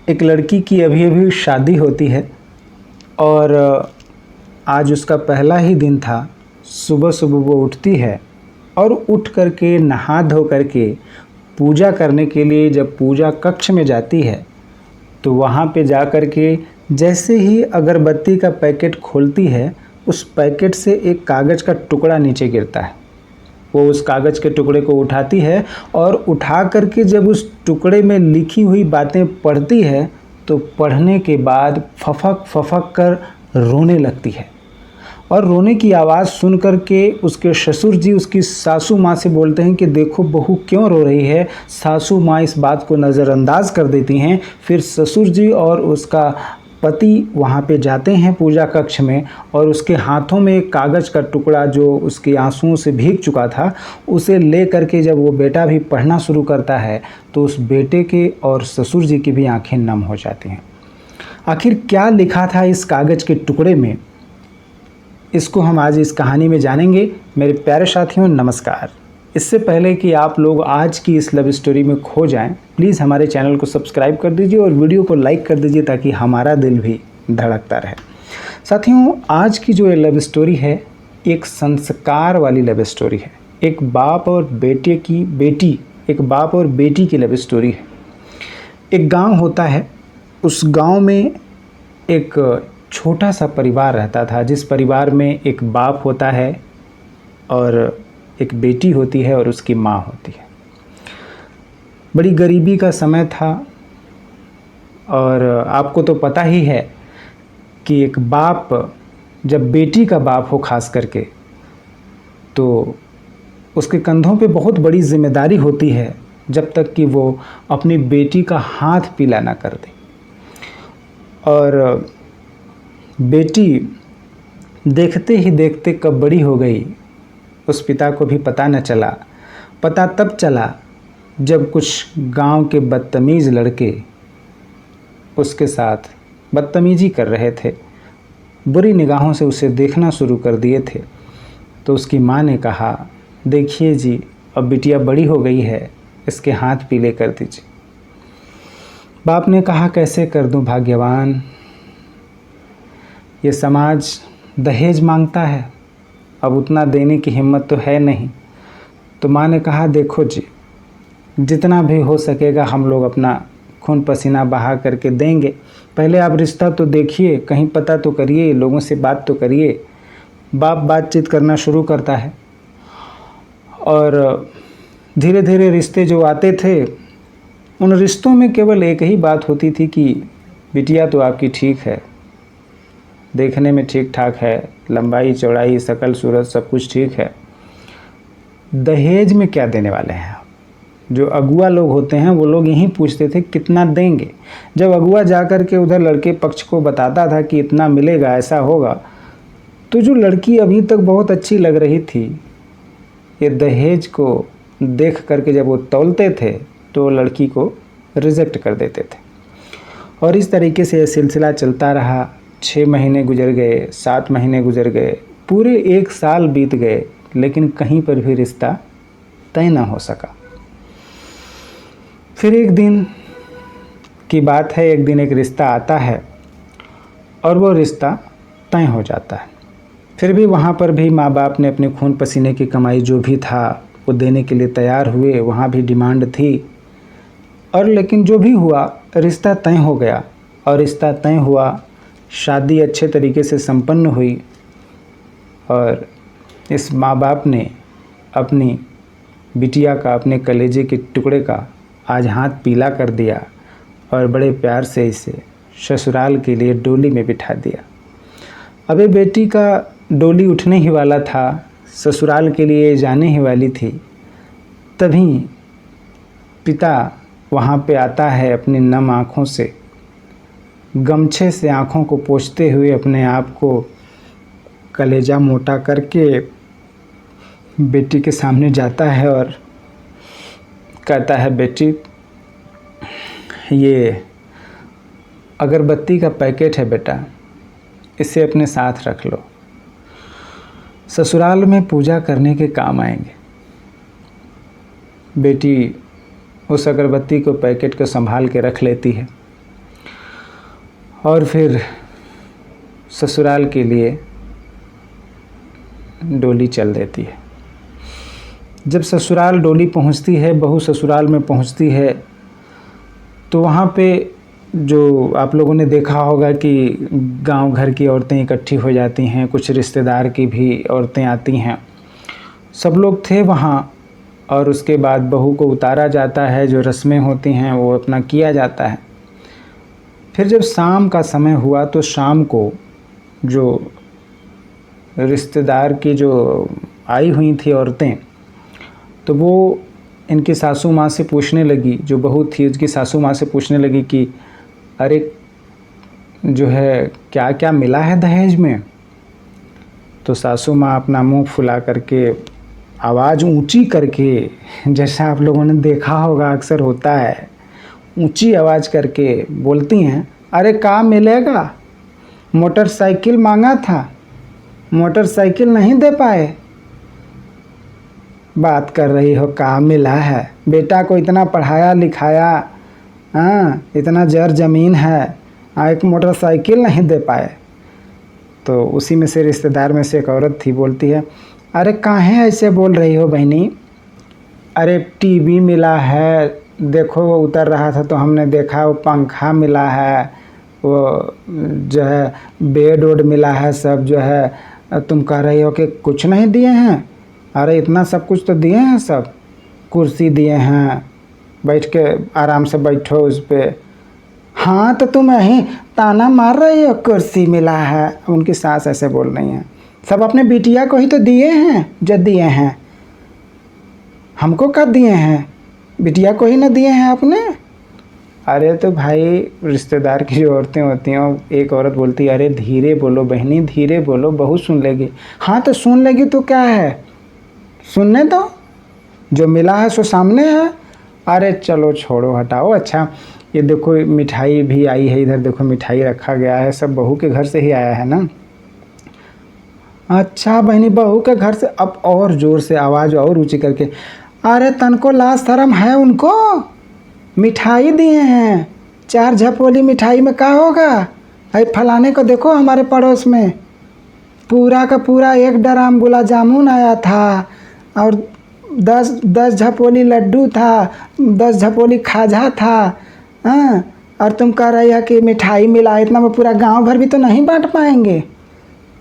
एक लड़की की अभी अभी शादी होती है और आज उसका पहला ही दिन था। सुबह सुबह वो उठती है और उठ करके नहा धो करके पूजा करने के लिए जब पूजा कक्ष में जाती है तो वहाँ पे जा कर के जैसे ही अगरबत्ती का पैकेट खोलती है, उस पैकेट से एक कागज़ का टुकड़ा नीचे गिरता है। वो उस कागज़ के टुकड़े को उठाती है और उठा करके जब उस टुकड़े में लिखी हुई बातें पढ़ती है तो पढ़ने के बाद फफक फफक कर रोने लगती है। और रोने की आवाज़ सुन कर के उसके ससुर जी उसकी सासू माँ से बोलते हैं कि देखो बहू क्यों रो रही है। सासू माँ इस बात को नज़रअंदाज कर देती हैं। फिर ससुर जी और उसका पति वहाँ पे जाते हैं पूजा कक्ष में और उसके हाथों में एक कागज़ का टुकड़ा जो उसके आंसुओं से भीग चुका था, उसे ले करके जब वो बेटा भी पढ़ना शुरू करता है तो उस बेटे के और ससुर जी की भी आंखें नम हो जाती हैं। आखिर क्या लिखा था इस कागज़ के टुकड़े में, इसको हम आज इस कहानी में जानेंगे। मेरे प्यारे साथियों नमस्कार। इससे पहले कि आप लोग आज की इस लव स्टोरी में खो जाएं, प्लीज़ हमारे चैनल को सब्सक्राइब कर दीजिए और वीडियो को लाइक कर दीजिए ताकि हमारा दिल भी धड़कता रहे। साथियों, आज की जो ये लव स्टोरी है एक संस्कार वाली लव स्टोरी है। एक बाप और बेटी की लव स्टोरी है। एक गाँव होता है, उस गाँव में एक छोटा सा परिवार रहता था, जिस परिवार में एक बाप होता है और एक बेटी होती है और उसकी माँ होती है। बड़ी गरीबी का समय था और आपको तो पता ही है कि एक बाप जब बेटी का बाप हो खास करके तो उसके कंधों पे बहुत बड़ी जिम्मेदारी होती है जब तक कि वो अपनी बेटी का हाथ पीला ना कर दे। और बेटी देखते ही देखते कब बड़ी हो गई उस पिता को भी पता न चला। पता तब चला जब कुछ गांव के बदतमीज़ लड़के उसके साथ बदतमीज़ी कर रहे थे, बुरी निगाहों से उसे देखना शुरू कर दिए थे। तो उसकी माँ ने कहा, देखिए जी, अब बिटिया बड़ी हो गई है, इसके हाथ पीले कर दीजिए। बाप ने कहा, कैसे कर दूं भाग्यवान, ये समाज दहेज मांगता है, अब उतना देने की हिम्मत तो है नहीं। तो माँ ने कहा, देखो जी, जितना भी हो सकेगा हम लोग अपना खून पसीना बहा करके देंगे। पहले आप रिश्ता तो देखिए, कहीं पता तो करिए, लोगों से बात तो करिए। बाप बातचीत करना शुरू करता है और धीरे धीरे रिश्ते जो आते थे उन रिश्तों में केवल एक ही बात होती थी कि बिटिया तो आपकी ठीक है, देखने में ठीक ठाक है, लंबाई चौड़ाई शकल सूरत सब कुछ ठीक है, दहेज में क्या देने वाले हैं आप। जो अगुआ लोग होते हैं वो लोग यही पूछते थे कितना देंगे। जब अगुआ जा कर के उधर लड़के पक्ष को बताता था कि इतना मिलेगा, ऐसा होगा, तो जो लड़की अभी तक बहुत अच्छी लग रही थी, ये दहेज को देख करके जब वो तौलते थे तो लड़की को रिजेक्ट कर देते थे। और इस तरीके से यह सिलसिला चलता रहा। 6 महीने गुजर गए, 7 महीने गुजर गए, पूरे 1 साल बीत गए, लेकिन कहीं पर भी रिश्ता तय ना हो सका। फिर एक दिन की बात है, एक दिन एक रिश्ता आता है और वो रिश्ता तय हो जाता है। फिर भी वहाँ पर भी माँ बाप ने अपने खून पसीने की कमाई जो भी था वो देने के लिए तैयार हुए। वहाँ भी डिमांड थी और लेकिन जो भी हुआ, रिश्ता तय हो गया। और रिश्ता तय हुआ, शादी अच्छे तरीके से संपन्न हुई और इस माँ बाप ने अपनी बिटिया का, अपने कलेजे के टुकड़े का आज हाथ पीला कर दिया और बड़े प्यार से इसे ससुराल के लिए डोली में बिठा दिया। अबे बेटी का डोली उठने ही वाला था, ससुराल के लिए जाने ही वाली थी, तभी पिता वहाँ पे आता है अपनी नम आँखों से, गमछे से आँखों को पोंछते हुए अपने आप को कलेजा मोटा करके बेटी के सामने जाता है और कहता है, बेटी ये अगरबत्ती का पैकेट है बेटा, इसे अपने साथ रख लो, ससुराल में पूजा करने के काम आएंगे। बेटी उस अगरबत्ती को पैकेट को संभाल के रख लेती है और फिर ससुराल के लिए डोली चल देती है। जब ससुराल डोली पहुंचती है, बहू ससुराल में पहुंचती है, तो वहाँ पे जो आप लोगों ने देखा होगा कि गांव घर की औरतें इकट्ठी हो जाती हैं, कुछ रिश्तेदार की भी औरतें आती हैं, सब लोग थे वहाँ। और उसके बाद बहू को उतारा जाता है, जो रस्में होती हैं वो अपना किया जाता है। फिर जब शाम का समय हुआ तो शाम को जो रिश्तेदार की जो आई हुई थी औरतें, तो वो इनकी सासू माँ से पूछने लगी, जो बहू थी उसकी सासू माँ से पूछने लगी कि अरे जो है क्या क्या मिला है दहेज में। तो सासू माँ अपना मुंह फुला करके, आवाज़ ऊंची करके, जैसा आप लोगों ने देखा होगा अक्सर होता है, ऊंची आवाज़ करके बोलती हैं, अरे क्या मिलेगा, मोटरसाइकिल मांगा था, मोटरसाइकिल नहीं दे पाए। बात कर रही हो क्या मिला है, बेटा को इतना पढ़ाया लिखाया, हाँ इतना जर ज़मीन है, एक मोटरसाइकिल नहीं दे पाए। तो उसी में से रिश्तेदार में से एक औरत थी, बोलती है, अरे काहे ऐसे बोल रही हो बहनी, अरे टीवी मिला है, देखो वो उतर रहा था तो हमने देखा, वो पंखा मिला है, वो जो है बेड वोड मिला है, सब जो है। तुम कह रही हो कि कुछ नहीं दिए हैं, अरे इतना सब कुछ तो दिए हैं, सब कुर्सी दिए हैं, बैठ के आराम से बैठो उस पर। हाँ तो तुम यहीं ताना मार रही हो, कुर्सी मिला है। उनकी सास ऐसे बोल रही हैं, सब अपने बिटिया को ही तो दिए हैं, जो दिए हैं, हमको कब दिए हैं, बिटिया को ही ना दिए हैं आपने। अरे तो भाई रिश्तेदार की जो औरतें होती हैं, एक औरत बोलती है, अरे धीरे बोलो बहनी, धीरे बोलो, बहू सुन लेगी। हाँ तो सुन लेगी तो क्या है, सुनने दो, जो मिला है सो सामने है। अरे चलो छोड़ो हटाओ। अच्छा ये देखो मिठाई भी आई है, इधर देखो मिठाई रखा गया है, सब बहू के घर से ही आया है ना। अच्छा बहनी बहू के घर से, अब और ज़ोर से आवाज़ और ऊंची करके, अरे तनको लाज शर्म है उनको, मिठाई दिए हैं, 4 झपोली मिठाई में क्या होगा। अरे फलाने को देखो हमारे पड़ोस में पूरा का पूरा 1 ड्राम गुलाब जामुन आया था, और 10 झपोली लड्डू था, 10 झपोली खाजा था। हाँ और तुम कह रही है कि मिठाई मिला, इतना में पूरा गांव भर भी तो नहीं बांट पाएंगे।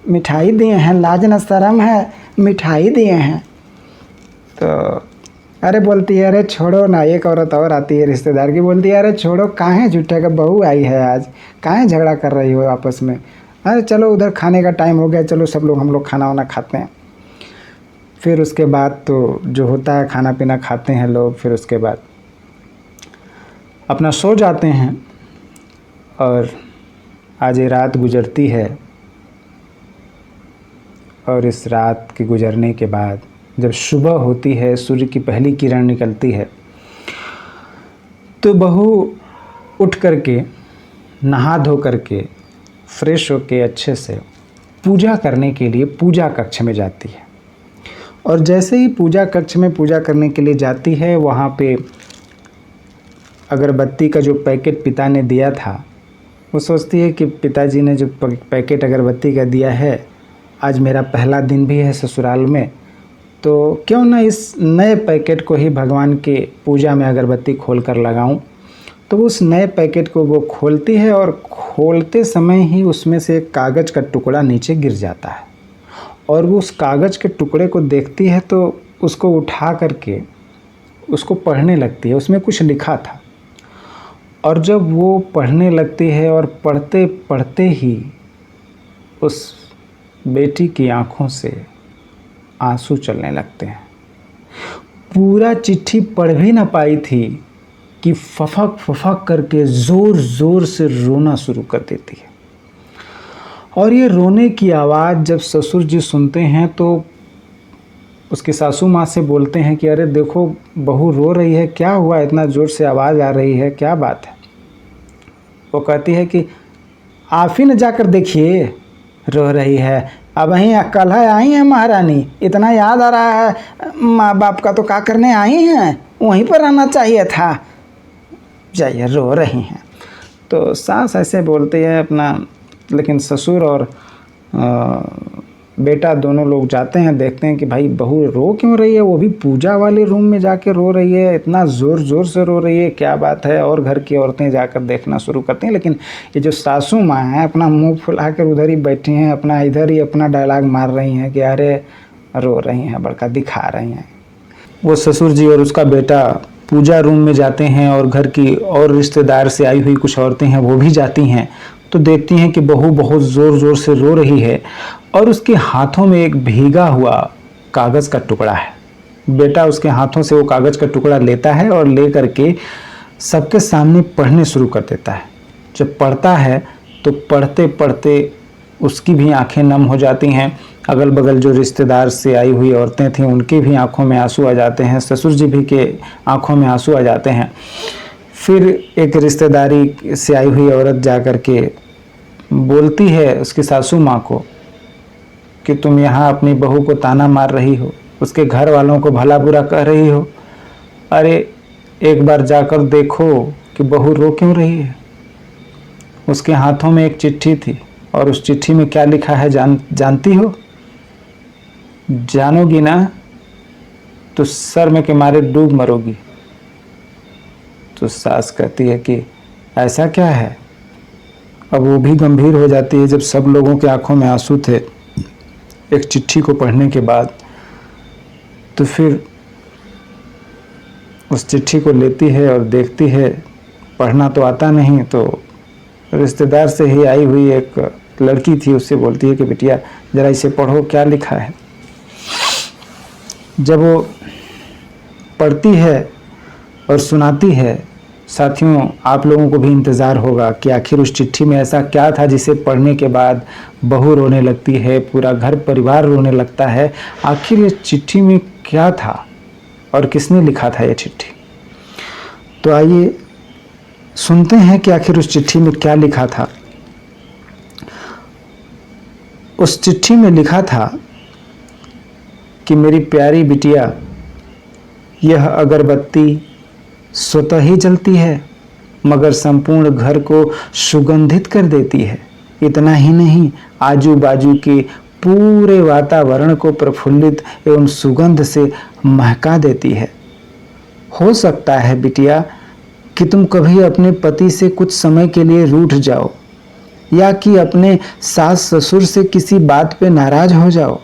मिठाई दिए हैं, लाज न शर्म है, मिठाई दिए हैं। तो अरे बोलती है, अरे छोड़ो ना। एक औरत और आती है रिश्तेदार की, बोलती है, अरे छोड़ो, काहे झूठे का बहू आई है आज, काहे झगड़ा कर रही हो आपस में। अरे चलो उधर खाने का टाइम हो गया, चलो सब लोग हम लोग खाना वाना खाते हैं। फिर उसके बाद तो जो होता है खाना पीना खाते हैं लोग, फिर उसके बाद अपना सो जाते हैं। और आज ये रात गुजरती है, और इस रात के गुजरने के बाद जब सुबह होती है, सूर्य की पहली किरण निकलती है, तो बहू उठ करके नहा धो करके फ्रेश होके अच्छे से पूजा करने के लिए पूजा कक्ष में जाती है। और जैसे ही पूजा कक्ष में पूजा करने के लिए जाती है, वहाँ पे अगरबत्ती का जो पैकेट पिता ने दिया था, वो सोचती है कि पिताजी ने जो पैकेट अगरबत्ती का दिया है, आज मेरा पहला दिन भी है ससुराल में, तो क्यों ना इस नए पैकेट को ही भगवान के पूजा में अगरबत्ती खोल कर लगाऊं। तो उस नए पैकेट को वो खोलती है, और खोलते समय ही उसमें से एक कागज़ का टुकड़ा नीचे गिर जाता है, और वो उस कागज़ के टुकड़े को देखती है तो उसको उठा करके उसको पढ़ने लगती है। उसमें कुछ लिखा था, और जब वो पढ़ने लगती है और पढ़ते पढ़ते ही उस बेटी की आंखों से आंसू चलने लगते हैं। पूरा चिट्ठी पढ़ भी ना पाई थी कि फफक फफक करके ज़ोर ज़ोर से रोना शुरू कर देती है। और ये रोने की आवाज़ जब ससुर जी सुनते हैं तो उसकी सासू माँ से बोलते हैं कि अरे देखो बहू रो रही है, क्या हुआ, इतना ज़ोर से आवाज़ आ रही है, क्या बात है। वो कहती है कि आप ही न जाकर देखिए, रो रही है। अब वहीं कल है आई हैं महारानी, इतना याद आ रहा है माँ बाप का, तो क्या करने आई हैं, वहीं पर रहना चाहिए था, जाइए, रो रही हैं। तो सास ऐसे बोलती है अपना, लेकिन ससुर और बेटा दोनों लोग जाते हैं, देखते हैं कि भाई बहू रो क्यों रही है, वो भी पूजा वाले रूम में जाके रो रही है, इतना ज़ोर ज़ोर से रो रही है, क्या बात है। और घर की औरतें जाकर देखना शुरू करती हैं, लेकिन ये जो सासू माँ हैं अपना मुंह फुलाकर उधर ही बैठी हैं, अपना इधर ही अपना डायलॉग मार रही हैं कि अरे रो रही हैं, बड़का दिखा रही हैं। वो ससुर जी और उसका बेटा पूजा रूम में जाते हैं और घर की और रिश्तेदार से आई हुई कुछ औरतें हैं वो भी जाती हैं, तो देखती हैं कि बहू बहुत ज़ोर ज़ोर से रो रही है और उसके हाथों में एक भीगा हुआ कागज़ का टुकड़ा है। बेटा उसके हाथों से वो कागज़ का टुकड़ा लेता है और ले करके सबके सामने पढ़ने शुरू कर देता है। जब पढ़ता है तो पढ़ते पढ़ते उसकी भी आंखें नम हो जाती हैं, अगल बगल जो रिश्तेदार से आई हुई औरतें थीं उनकी भी आंखों में आंसू आ जाते हैं, ससुर जी भी के आंखों में आंसू आ जाते हैं। फिर एक रिश्तेदारी से आई हुई औरत जा कर के बोलती है उसकी सासू माँ को कि तुम यहाँ अपनी बहू को ताना मार रही हो, उसके घर वालों को भला बुरा कह रही हो, अरे एक बार जाकर देखो कि बहू रो क्यों रही है। उसके हाथों में एक चिट्ठी थी और उस चिट्ठी में क्या लिखा है जानती हो? जानोगी ना तो शर्म के मारे डूब मरोगी। तो सास कहती है कि ऐसा क्या है। अब वो भी गंभीर हो जाती है जब सब लोगों के आंखों में आंसू थे एक चिट्ठी को पढ़ने के बाद। तो फिर उस चिट्ठी को लेती है और देखती है, पढ़ना तो आता नहीं, तो रिश्तेदार से ही आई हुई एक लड़की थी, उससे बोलती है कि बिटिया ज़रा इसे पढ़ो क्या लिखा है। जब वो पढ़ती है और सुनाती है, साथियों आप लोगों को भी इंतज़ार होगा कि आखिर उस चिट्ठी में ऐसा क्या था जिसे पढ़ने के बाद बहू रोने लगती है, पूरा घर परिवार रोने लगता है। आखिर ये चिट्ठी में क्या था और किसने लिखा था ये चिट्ठी। तो आइए सुनते हैं कि आखिर उस चिट्ठी में क्या लिखा था। उस चिट्ठी में लिखा था कि मेरी प्यारी बिटिया, यह अगरबत्ती स्वतः ही जलती है मगर संपूर्ण घर को सुगंधित कर देती है। इतना ही नहीं, आजू बाजू के पूरे वातावरण को प्रफुल्लित एवं सुगंध से महका देती है। हो सकता है बिटिया कि तुम कभी अपने पति से कुछ समय के लिए रूठ जाओ या कि अपने सास ससुर से किसी बात पे नाराज हो जाओ।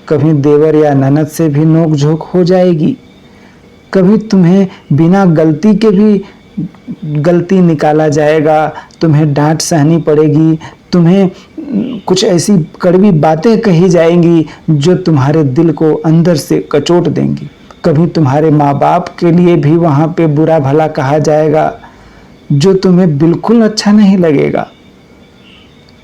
कभी देवर या ननद से भी नोक-झोंक हो जाएगी। कभी तुम्हें बिना गलती के भी गलती निकाला जाएगा, तुम्हें डांट सहनी पड़ेगी, तुम्हें कुछ ऐसी कड़वी बातें कही जाएंगी जो तुम्हारे दिल को अंदर से कचोट देंगी। कभी तुम्हारे माँ बाप के लिए भी वहाँ पे बुरा भला कहा जाएगा जो तुम्हें बिल्कुल अच्छा नहीं लगेगा।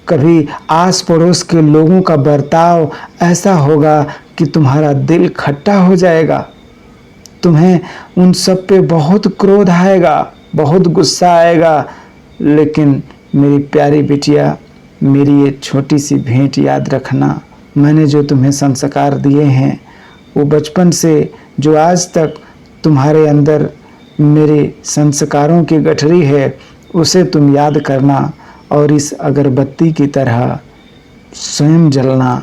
कभी आस पड़ोस के लोगों का बर्ताव ऐसा होगा कि तुम्हारा दिल खट्टा हो जाएगा। तुम्हें उन सब पे बहुत क्रोध आएगा, बहुत गुस्सा आएगा। लेकिन मेरी प्यारी बिटिया, मेरी ये छोटी सी भेंट याद रखना। मैंने जो तुम्हें संस्कार दिए हैं वो बचपन से जो आज तक तुम्हारे अंदर मेरे संस्कारों की गठरी है उसे तुम याद करना और इस अगरबत्ती की तरह स्वयं जलना,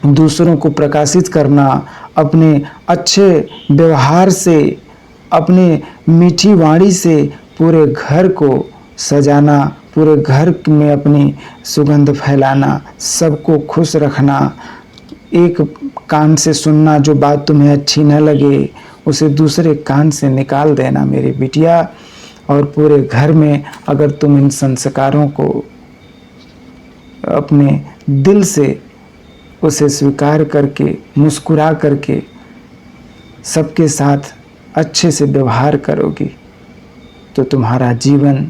दूसरों को प्रकाशित करना, अपने अच्छे व्यवहार से, अपने मीठी वाणी से पूरे घर को सजाना, पूरे घर में अपनी सुगंध फैलाना, सबको खुश रखना। एक कान से सुनना, जो बात तुम्हें अच्छी न लगे उसे दूसरे कान से निकाल देना मेरी बिटिया। और पूरे घर में अगर तुम इन संस्कारों को अपने दिल से उसे स्वीकार करके, मुस्कुरा करके सबके साथ अच्छे से व्यवहार करोगी तो तुम्हारा जीवन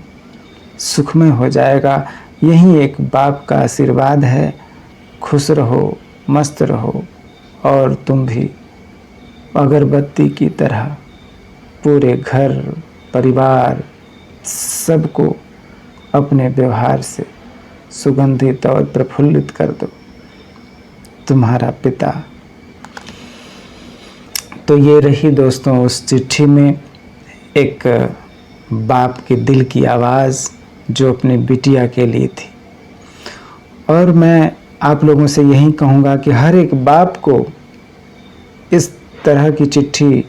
सुखमय हो जाएगा। यही एक बाप का आशीर्वाद है। खुश रहो, मस्त रहो और तुम भी अगरबत्ती की तरह पूरे घर परिवार सबको अपने व्यवहार से सुगंधित और प्रफुल्लित कर दो। तुम्हारा पिता। तो ये रही दोस्तों उस चिट्ठी में एक बाप के दिल की आवाज़ जो अपने बिटिया के लिए थी। और मैं आप लोगों से यही कहूँगा कि हर एक बाप को इस तरह की चिट्ठी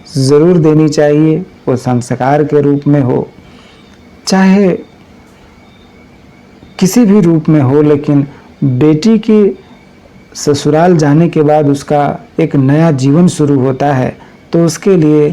ज़रूर देनी चाहिए, वो संस्कार के रूप में हो, चाहे किसी भी रूप में हो, लेकिन बेटी की ससुराल जाने के बाद उसका एक नया जीवन शुरू होता है, तो उसके लिए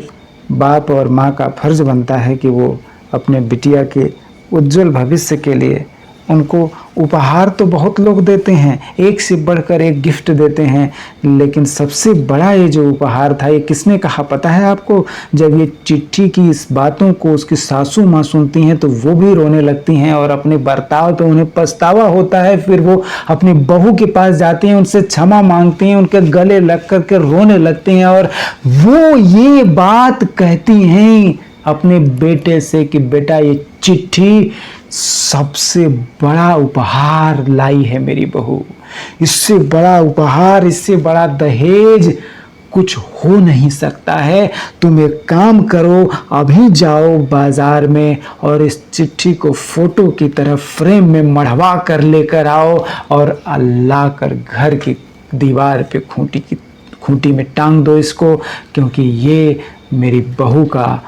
बाप और माँ का फर्ज बनता है कि वो अपने बिटिया के उज्जवल भविष्य के लिए उनको उपहार तो बहुत लोग देते हैं, एक से बढ़कर एक गिफ्ट देते हैं, लेकिन सबसे बड़ा ये जो उपहार था ये किसने कहा पता है आपको? जब ये चिट्ठी की इस बातों को उसकी सासू माँ सुनती हैं तो वो भी रोने लगती हैं और अपने बर्ताव पे उन्हें पछतावा होता है। फिर वो अपनी बहू के पास जाती हैं, उनसे क्षमा मांगती हैं, उनके गले लग करके रोने लगती हैं और वो ये बात कहती हैं अपने बेटे से कि बेटा ये चिट्ठी सबसे बड़ा उपहार लाई है मेरी बहू, इससे बड़ा उपहार, इससे बड़ा दहेज कुछ हो नहीं सकता है। तुम एक काम करो, अभी जाओ बाजार में और इस चिट्ठी को फोटो की तरह फ्रेम में मढ़वा कर लेकर आओ और ला कर घर की दीवार पे खूंटी में टांग दो इसको, क्योंकि ये मेरी बहू का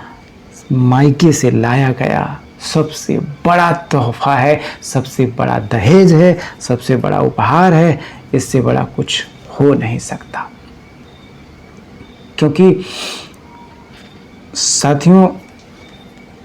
मायके से लाया गया सबसे बड़ा तोहफा है, सबसे बड़ा दहेज है, सबसे बड़ा उपहार है, इससे बड़ा कुछ हो नहीं सकता। क्योंकि साथियों,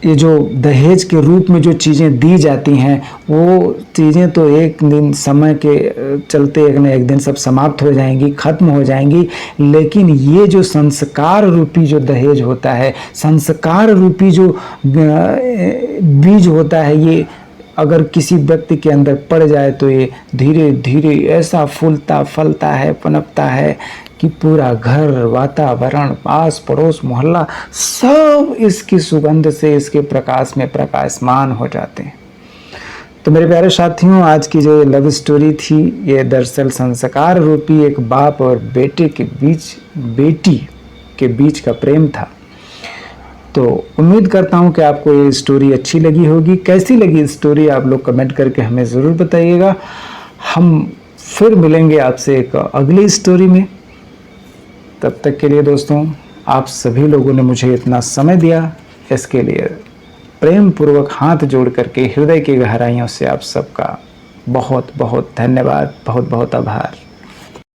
ये जो दहेज के रूप में जो चीज़ें दी जाती हैं वो चीज़ें तो एक दिन समय के चलते एक न एक दिन सब समाप्त हो जाएंगी, ख़त्म हो जाएंगी, लेकिन ये जो संस्कार रूपी जो दहेज होता है, संस्कार रूपी जो बीज होता है, ये अगर किसी व्यक्ति के अंदर पड़ जाए तो ये धीरे धीरे ऐसा फूलता फलता है, पनपता है कि पूरा घर, वातावरण, आस पड़ोस, मोहल्ला सब इसकी सुगंध से, इसके प्रकाश में प्रकाशमान हो जाते हैं। तो मेरे प्यारे साथियों, आज की जो लव स्टोरी थी ये दरअसल संस्कार रूपी एक बाप और बेटी के बीच का प्रेम था। तो उम्मीद करता हूँ कि आपको ये स्टोरी अच्छी लगी होगी। कैसी लगी स्टोरी आप लोग कमेंट करके हमें ज़रूर बताइएगा। हम फिर मिलेंगे आपसे एक अगली स्टोरी में। तब तक के लिए दोस्तों, आप सभी लोगों ने मुझे इतना समय दिया, इसके लिए प्रेम पूर्वक हाथ जोड़ करके हृदय की गहराइयों से आप सबका बहुत बहुत धन्यवाद, बहुत बहुत आभार।